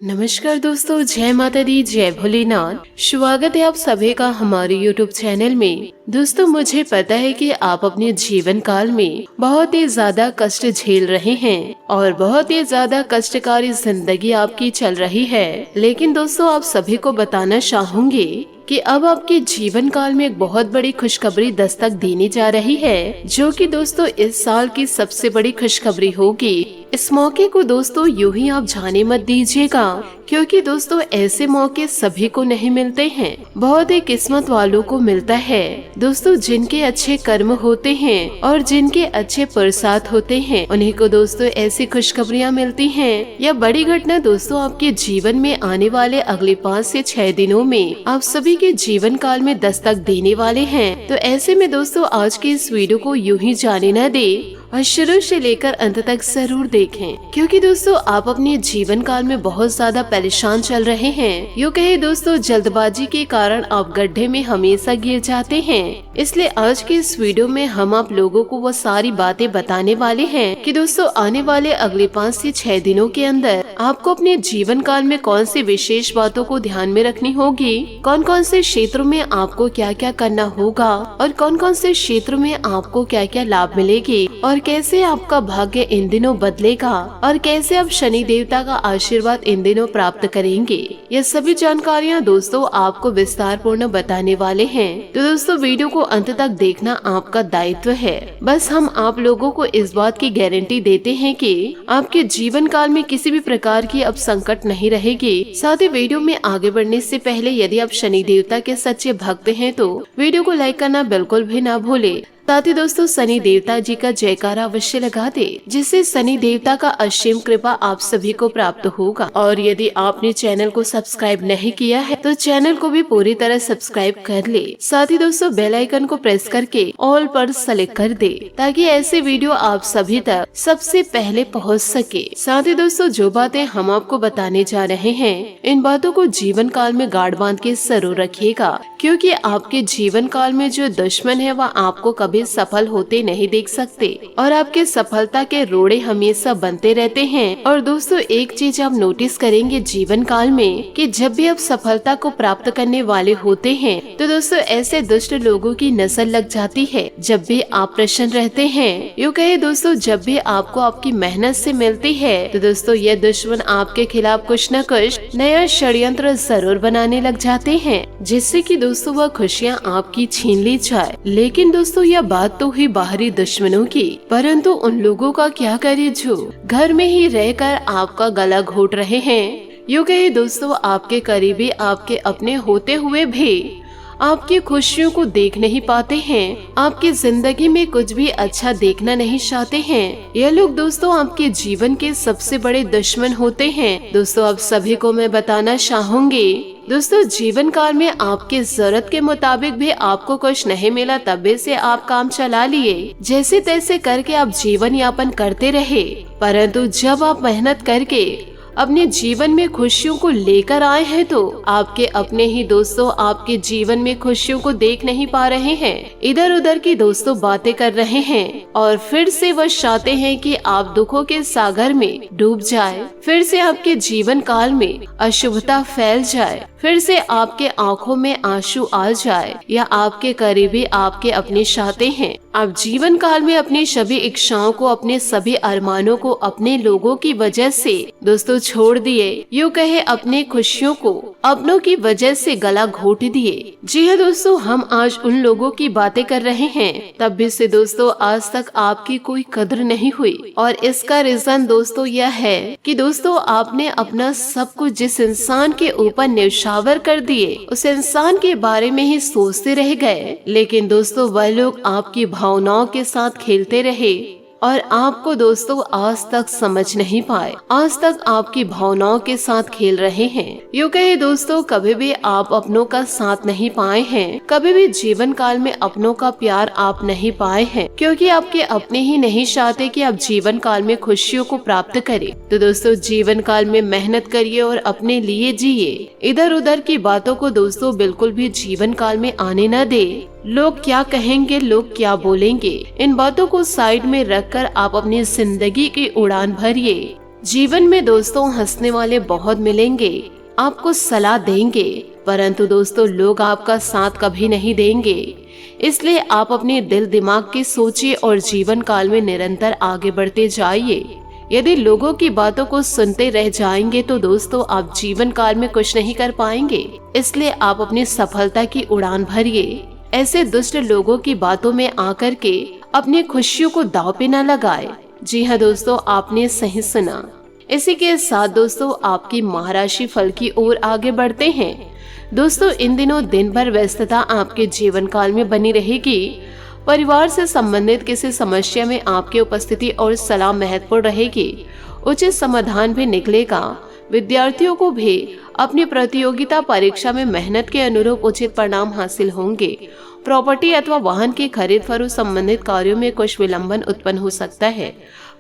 नमस्कार दोस्तों, जय माता दी, जय भोलेनाथ। स्वागत है आप सभी का हमारे YouTube चैनल में। दोस्तों, मुझे पता है कि आप अपने जीवन काल में बहुत ही ज्यादा कष्ट झेल रहे हैं और बहुत ही ज्यादा कष्टकारी जिंदगी आपकी चल रही है। लेकिन दोस्तों, आप सभी को बताना चाहूंगी कि अब आपके जीवन काल में एक बहुत बड़ी खुशखबरी दस्तक देने जा रही है, जो कि दोस्तों इस साल की सबसे बड़ी खुशखबरी होगी। इस मौके को दोस्तों यूं ही आप जाने मत दीजिएगा, क्योंकि दोस्तों ऐसे मौके सभी को नहीं मिलते हैं, बहुत ही किस्मत वालों को मिलता है। दोस्तों, जिनके अच्छे कर्म होते हैं और जिनके अच्छे प्रसाद होते हैं, उन्हीं को दोस्तों ऐसी खुशखबरियाँ मिलती हैं। यह बड़ी घटना दोस्तों आपके जीवन में आने वाले अगले 5 से 6 दिनों में आप सभी के जीवन काल में दस्तक देने वाले हैं। तो ऐसे में दोस्तों आज के इस वीडियो को यूं ही जाने न दे और शुरू से लेकर अंत तक जरूर देखें, क्योंकि दोस्तों आप अपने जीवन काल में बहुत ज्यादा परेशान चल रहे हैं। यूँ कहे दोस्तों, जल्दबाजी के कारण आप गड्ढे में हमेशा गिर जाते हैं। इसलिए आज के इस वीडियो में हम आप लोगों को वो सारी बातें बताने वाले हैं कि दोस्तों आने वाले अगले 5 से 6 दिनों के अंदर आपको अपने जीवन काल में कौन सी विशेष बातों को ध्यान में रखनी होगी, कौन कौन से क्षेत्रों में आपको क्या क्या करना होगा और कौन कौन से क्षेत्रों में आपको क्या क्या लाभ मिलेगी और कैसे आपका भाग्य इन दिनों बदलेगा और कैसे आप शनि देवता का आशीर्वाद इन दिनों प्राप्त करेंगे। ये सभी जानकारियाँ दोस्तों आपको विस्तार पूर्ण बताने वाले हैं। तो दोस्तों वीडियो को अंत तक देखना आपका दायित्व है। बस हम आप लोगों को इस बात की गारंटी देते हैं कि आपके जीवन काल में किसी भी प्रकार की अब संकट नहीं रहेगी। साथ ही वीडियो में आगे बढ़ने से पहले यदि आप शनि देवता के सच्चे भक्त हैं तो वीडियो को लाइक करना बिल्कुल भी ना भूले। साथ ही दोस्तों शनि देवता जी का जयकारा अवश्य लगा दे, जिससे शनि देवता का असीम कृपा आप सभी को प्राप्त होगा। और यदि आपने चैनल को सब्सक्राइब नहीं किया है तो चैनल को भी पूरी तरह सब्सक्राइब कर ले। साथ ही दोस्तों बेल आइकन को प्रेस करके ऑल पर सेलेक्ट कर दे, ताकि ऐसे वीडियो आप सभी तक सबसे पहले पहुंच सके। साथ ही दोस्तों जो बातें हम आपको बताने जा रहे हैं, इन बातों को जीवन काल में गाढ़ बांध के जरूर रखिएगा, क्योंकि आपके जीवन काल में जो दुश्मन है वह आपको कभी सफल होते नहीं देख सकते और आपके सफलता के रोड़े हमेशा बनते रहते हैं। और दोस्तों एक चीज आप नोटिस करेंगे जीवन काल में कि जब भी आप सफलता को प्राप्त करने वाले होते हैं तो दोस्तों ऐसे दुष्ट लोगों की नजर लग जाती है। जब भी आप प्रसन्न रहते हैं, यूँ कहे दोस्तों जब भी आपको आपकी मेहनत से मिलती है, तो दोस्तों ये दुश्मन आपके खिलाफ कुछ न कुछ नया षड्यंत्र जरूर बनाने लग जाते हैं, जिससे कि दोस्तों वह खुशियाँ आपकी छीन ली जाए। लेकिन दोस्तों यह बात तो हुई बाहरी दुश्मनों की, परंतु उन लोगों का क्या करे जो घर में ही रहकर आपका गला घोट रहे हैं। यूँ कहे दोस्तों आपके करीबी आपके अपने होते हुए भी आपकी खुशियों को देख नहीं पाते हैं, आपकी जिंदगी में कुछ भी अच्छा देखना नहीं चाहते हैं। ये लोग दोस्तों आपके जीवन के सबसे बड़े दुश्मन होते हैं। दोस्तों आप सभी को मैं बताना चाहूंगी, दोस्तों जीवन काल में आपके जरूरत के मुताबिक भी आपको कुछ नहीं मिला, तभी से आप काम चला लिए, जैसे तैसे करके आप जीवन यापन करते रहे। परंतु जब आप मेहनत करके अपने जीवन में खुशियों को लेकर आए हैं तो आपके अपने ही दोस्तों आपके जीवन में खुशियों को देख नहीं पा रहे हैं, इधर उधर की दोस्तों बातें कर रहे हैं और फिर से वह चाहते हैं कि आप दुखों के सागर में डूब जाए, फिर से आपके जीवन काल में अशुभता फैल जाए, फिर से आपके आंखों में आंसू आ जाए, या आपके करीबी आपके अपने चाहते हैं आप जीवन काल में अपनी सभी इच्छाओं को, अपने सभी अरमानों को अपने लोगों की वजह से दोस्तों छोड़ दिए, यूँ कहे अपने खुशियों को अपनों की वजह से गला घोट दिए। जी हाँ दोस्तों, हम आज उन लोगों की बातें कर रहे हैं, तब भी से दोस्तों आज तक आपकी कोई कदर नहीं हुई। और इसका रीजन दोस्तों यह है कि दोस्तों आपने अपना सब कुछ जिस इंसान के ऊपर न्यौछावर कर दिए, उस इंसान के बारे में ही सोचते रह गए। लेकिन दोस्तों वह लोग आपकी भावनाओं के साथ खेलते रहे और आपको दोस्तों आज तक समझ नहीं पाए, आज तक आपकी भावनाओं के साथ खेल रहे हैं। यूँ कहे दोस्तों कभी भी आप अपनों का साथ नहीं पाए हैं, कभी भी जीवन काल में अपनों का प्यार आप नहीं पाए हैं, क्योंकि आपके अपने ही नहीं चाहते कि आप जीवन काल में खुशियों को प्राप्त करें। तो दोस्तों जीवन काल में मेहनत करिए और अपने लिए जिए, इधर उधर की बातों को दोस्तों बिल्कुल भी जीवन काल में आने न दे। लोग क्या कहेंगे, लोग क्या बोलेंगे, इन बातों को साइड में रखकर आप अपनी जिंदगी की उड़ान भरिए। जीवन में दोस्तों हंसने वाले बहुत मिलेंगे, आपको सलाह देंगे, परंतु दोस्तों लोग आपका साथ कभी नहीं देंगे। इसलिए आप अपने दिल दिमाग की सोचिए और जीवन काल में निरंतर आगे बढ़ते जाइए। यदि लोगों की बातों को सुनते रह जाएंगे तो दोस्तों आप जीवन काल में कुछ नहीं कर पाएंगे। इसलिए आप अपनी सफलता की उड़ान भरिए। ऐसे दुष्ट लोगों की बातों में आकर के अपनी खुशियों को दांव पे न लगाए। जी हाँ दोस्तों, आपने सही सुना। इसी के साथ दोस्तों आपकी महाराशि फल की ओर आगे बढ़ते हैं। दोस्तों इन दिनों दिन भर व्यस्तता आपके जीवन काल में बनी रहेगी। परिवार से संबंधित किसी समस्या में आपकी उपस्थिति और सलाह महत्वपूर्ण रहेगी। उचित समाधान भी निकलेगा। विद्यार्थियों को भी अपनी प्रतियोगिता परीक्षा में मेहनत के अनुरूप उचित परिणाम हासिल होंगे। प्रॉपर्टी अथवा वाहन की खरीद फरोख्त संबंधित कार्यों में कुछ विलंबन उत्पन्न हो सकता है,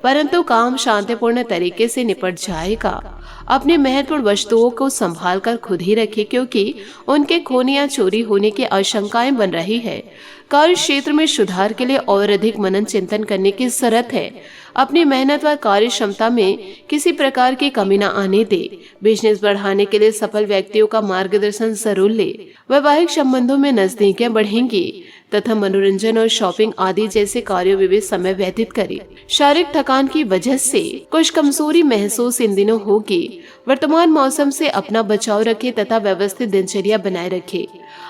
परंतु काम शांतिपूर्ण तरीके से निपट जाएगा। अपनी महत्वपूर्ण वस्तुओं को संभाल कर खुद ही रखें, क्योंकि उनके खोने या चोरी होने की आशंकाएं बन रही है। कार्य क्षेत्र में सुधार के लिए और अधिक मनन चिंतन करने की जरूरत है। अपनी मेहनत व कार्य क्षमता में किसी प्रकार की कमी न आने दे। बिजनेस बढ़ाने के लिए सफल व्यक्तियों का मार्गदर्शन जरूर ले। वैवाहिक संबंधों में नजदीकियां बढ़ेंगी तथा मनोरंजन और शॉपिंग आदि जैसे कार्यों में भी समय व्यतीत करें। शारीरिक थकान की वजह से कुछ कमजोरी महसूस इन दिनों होगी। वर्तमान मौसम से अपना बचाव रखें तथा व्यवस्थित दिनचर्या बनाए रखें।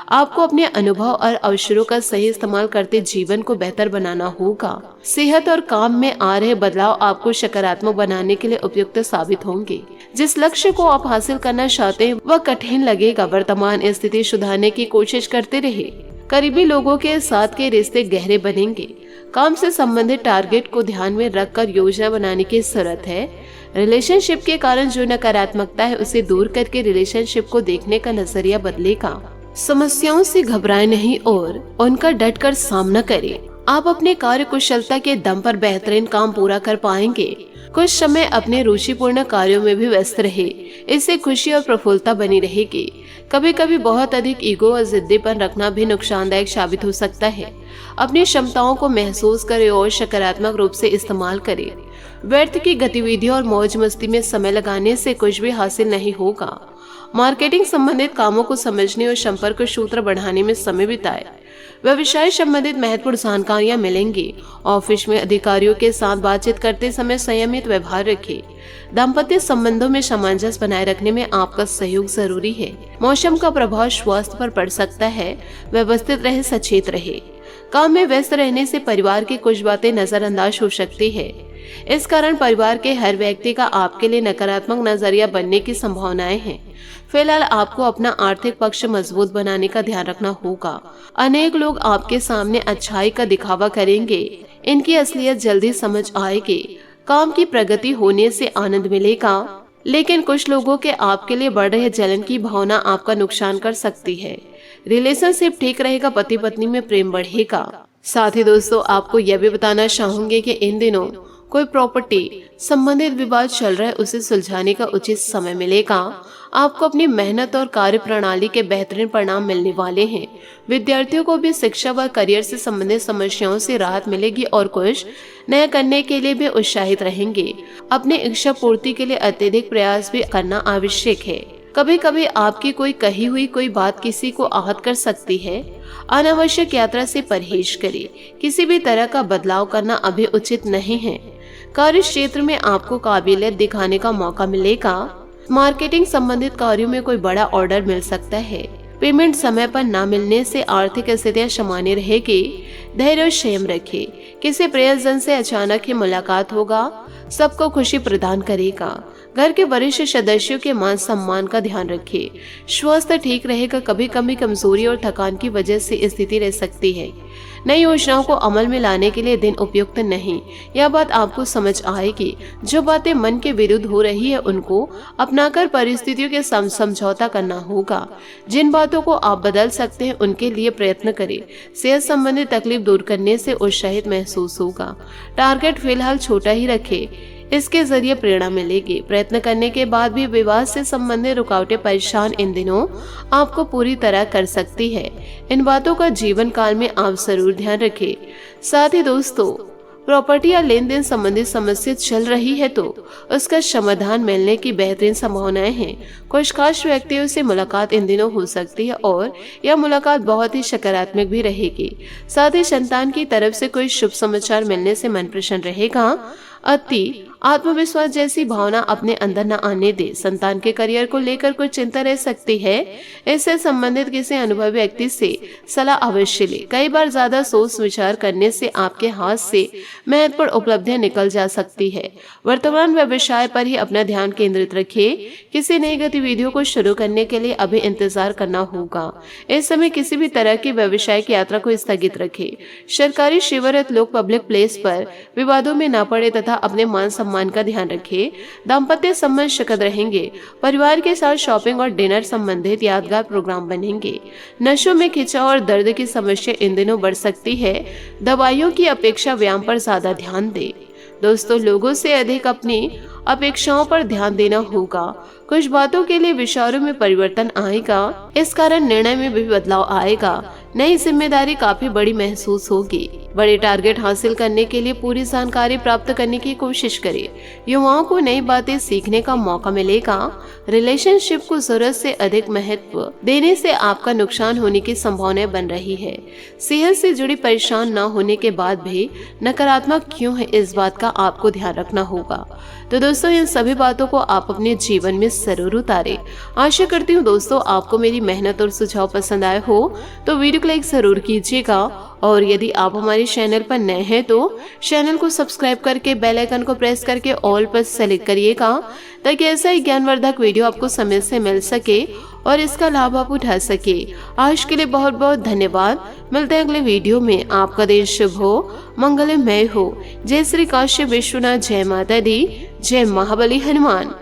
आपको अपने अनुभव और अवसरों का सही इस्तेमाल करते जीवन को बेहतर बनाना होगा। सेहत और काम में आ रहे बदलाव आपको सकारात्मक बनाने के लिए उपयुक्त साबित होंगे। जिस लक्ष्य को आप हासिल करना चाहते हैं वह कठिन लगेगा। वर्तमान स्थिति सुधारने की कोशिश करते रहे। करीबी लोगों के साथ के रिश्ते गहरे बनेंगे। काम से संबंधित टारगेट को ध्यान में रखकर योजना बनाने की जरूरत है। रिलेशनशिप के कारण जो नकारात्मकता है उसे दूर करके रिलेशनशिप को देखने का नजरिया बदलेगा। समस्याओं से घबराए नहीं और उनका डटकर सामना करें। आप अपने कार्य कुशलता के दम पर बेहतरीन काम पूरा कर पाएंगे। कुछ समय अपने रुचिपूर्ण कार्यों में भी व्यस्त रहे। इससे खुशी और प्रफुल्लता बनी रहेगी। कभी कभी बहुत अधिक ईगो और जिद्दीपन रखना भी नुकसानदायक साबित हो सकता है। अपनी क्षमताओं को महसूस करें और सकारात्मक रूप से इस्तेमाल करें। व्यर्थ की गतिविधियों और मौज मस्ती में समय लगाने से कुछ भी हासिल नहीं होगा। मार्केटिंग संबंधित कामों को समझने और संपर्क सूत्र बढ़ाने में समय बिताए। व्यवसाय संबंधित महत्वपूर्ण जानकारियां मिलेंगी। ऑफिस में अधिकारियों के साथ बातचीत करते समय संयमित व्यवहार रखें। दाम्पत्य संबंधों में सामंजस्य बनाए रखने में आपका सहयोग जरूरी है। मौसम का प्रभाव स्वास्थ्य पर पड़ सकता है। व्यवस्थित रहे, सचेत रहे। काम में व्यस्त रहने से परिवार की कुछ बातें नजरअंदाज हो सकती है। इस कारण परिवार के हर व्यक्ति का आपके लिए नकारात्मक नजरिया बनने की संभावनाएं हैं। फिलहाल आपको अपना आर्थिक पक्ष मजबूत बनाने का ध्यान रखना होगा। अनेक लोग आपके सामने अच्छाई का दिखावा करेंगे। इनकी असलियत जल्दी समझ आएगी। काम की प्रगति होने से आनंद मिलेगा, लेकिन कुछ लोगों के आपके लिए बढ़ रहे जलन की भावना आपका नुकसान कर सकती है। रिलेशनशिप ठीक रहेगा, पति पत्नी में प्रेम बढ़ेगा। साथ ही दोस्तों आपको यह भी बताना चाहूंगे कि इन दिनों कोई प्रॉपर्टी संबंधित विवाद चल रहा है, उसे सुलझाने का उचित समय मिलेगा। आपको अपनी मेहनत और कार्य प्रणाली के बेहतरीन परिणाम मिलने वाले हैं। विद्यार्थियों को भी शिक्षा व करियर से संबंधित समस्याओं से राहत मिलेगी और कुछ नया करने के लिए भी उत्साहित रहेंगे। अपनी इच्छा पूर्ति के लिए अत्यधिक प्रयास भी करना आवश्यक है। कभी कभी आपकी कोई कही हुई कोई बात किसी को आहत कर सकती है। अनावश्यक यात्रा से परहेज करें। किसी भी तरह का बदलाव करना अभी उचित नहीं है। कार्य क्षेत्र में आपको काबिलियत दिखाने का मौका मिलेगा। मार्केटिंग संबंधित कार्यों में कोई बड़ा ऑर्डर मिल सकता है। पेमेंट समय पर न मिलने से आर्थिक स्थितियां सामान्य रहेगी। धैर्य और संयम रखें। किसी प्रियजन से अचानक ही मुलाकात होगा, सबको खुशी प्रदान करेगा। घर के वरिष्ठ सदस्यों के मान सम्मान का ध्यान रखें। स्वास्थ्य ठीक रहेगा। कभी कभी कमजोरी और थकान की वजह से स्थिति रह सकती है। नई योजनाओं को अमल में लाने के लिए दिन उपयुक्त नहीं। यह बात आपको समझ आएगी। जो बातें मन के विरुद्ध हो रही है उनको अपनाकर परिस्थितियों के समझौता करना होगा। जिन बातों को आप बदल सकते हैं उनके लिए प्रयत्न करें। सेहत संबंधी तकलीफ दूर करने से उत्साहित महसूस होगा। टारगेट फिलहाल छोटा ही रखें, इसके जरिए प्रेरणा मिलेगी। प्रयत्न करने के बाद भी विवाद से संबंधित रुकावटें परेशान इन दिनों आपको पूरी तरह कर सकती है। इन बातों का जीवन काल में आप जरूर ध्यान रखें। साथ ही दोस्तों प्रॉपर्टी या लेन देन संबंधित समस्या चल रही है तो उसका समाधान मिलने की बेहतरीन संभावनाएं हैं। कुछ खास व्यक्तियों से मुलाकात इन दिनों हो सकती है और यह मुलाकात बहुत ही सकारात्मक भी रहेगी। साथ ही संतान की तरफ से कोई शुभ समाचार मिलने से मन प्रसन्न रहेगा। अति आत्मविश्वास जैसी भावना अपने अंदर न आने दे। संतान के करियर को लेकर कुछ चिंता रह सकती है। इससे संबंधित किसी अनुभवी व्यक्ति से सलाह अवश्य ले। कई बार ज्यादा सोच विचार करने से आपके हाथ से महत्वपूर्ण उपलब्धियां निकल जा सकती है। वर्तमान व्यवसाय पर ही अपना ध्यान केंद्रित रखिए। किसी नई गतिविधियों को शुरू करने के लिए अभी इंतजार करना होगा। इस समय किसी भी तरह की व्यवसायिक यात्रा को स्थगित रखें। सरकारी सेवारत लोग पब्लिक प्लेस पर विवादों में न पड़े तथा अपने मान सम्मान का ध्यान रखें। दाम्पत्य संबंध सुखद रहेंगे। परिवार के साथ शॉपिंग और डिनर संबंधित यादगार प्रोग्राम बनेंगे। नशों में खिंचाव और दर्द की समस्या इन दिनों बढ़ सकती है। दवाइयों की अपेक्षा व्यायाम पर ज्यादा ध्यान दें। दोस्तों, लोगों से अधिक अपनी अपेक्षाओं पर ध्यान देना होगा। कुछ बातों के लिए विचारों में परिवर्तन आएगा। इस कारण निर्णय में भी बदलाव आएगा। नई जिम्मेदारी काफी बड़ी महसूस होगी। बड़े टारगेट हासिल करने के लिए पूरी जानकारी प्राप्त करने की कोशिश करें। युवाओं को नई बातें सीखने का मौका मिलेगा। रिलेशनशिप को जरूरत से अधिक महत्व देने से आपका नुकसान होने की संभावना बन रही है। सेहत से जुड़ी परेशान न होने के बाद भी नकारात्मक क्यों है, इस बात का आपको ध्यान रखना होगा। तो दोस्तों, इन सभी बातों को आप अपने जीवन में जरूर उतारें। आशा करती हूँ दोस्तों आपको मेरी मेहनत और सुझाव पसंद आए हो तो वीडियो को लाइक जरूर कीजिएगा। और यदि आप हमारे चैनल पर नए हैं तो चैनल को सब्सक्राइब करके बेल आइकन को प्रेस करके ऑल पर सेलेक्ट करिएगा, ताकि ऐसा ही ज्ञानवर्धक वीडियो आपको समय से मिल सके और इसका लाभ आप उठा सके। आज के लिए बहुत बहुत धन्यवाद। मिलते हैं अगले वीडियो में। आपका दिन शुभ हो, मंगलमय हो। जय श्री काशी विश्वनाथ, जय माता दी, जय महाबली हनुमान।